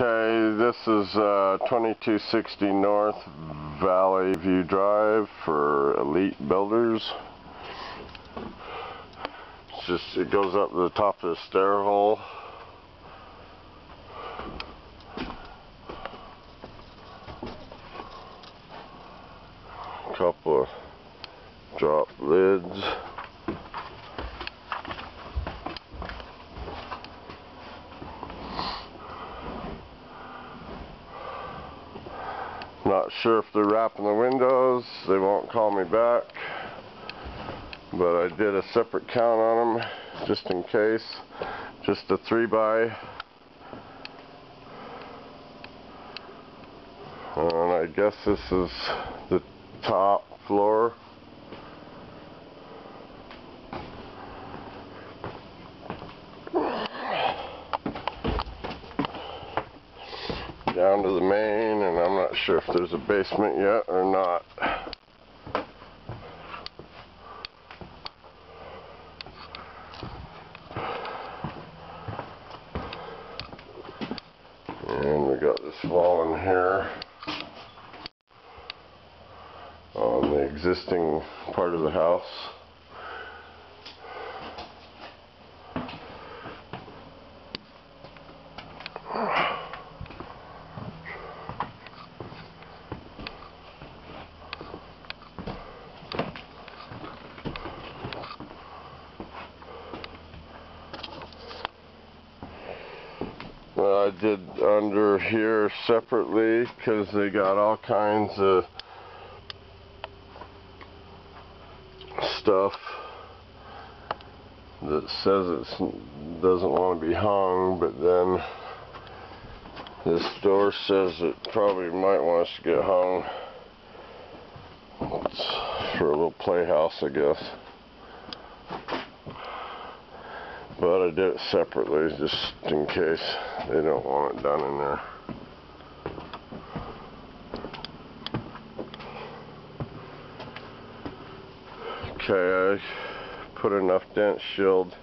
Okay, this is 2260 North Valley View Drive for Elite Builders. It goes up to the top of the stair hole. A couple of drop lids. Not sure if they're wrapping the windows. They won't call me back, but I did a separate count on them just in case. Just a 3x, and I guess this is the top floor. Down to the main, and I'm not sure if there's a basement yet or not. And we got this wall in here on the existing part of the house. I did under here separately because they got all kinds of stuff that says it doesn't want to be hung, but then this door says it probably might want us to get hung. It's for a little playhouse, I guess. But I did it separately just in case they don't want it done in there. Okay, I put enough dent shield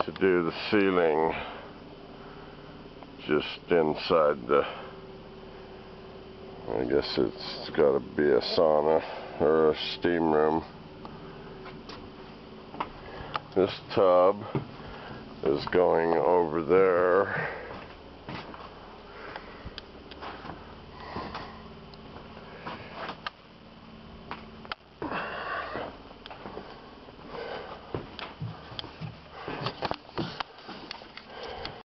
to do the ceiling just inside the, I guess it's got to be a sauna or a steam room. This tub is going over there.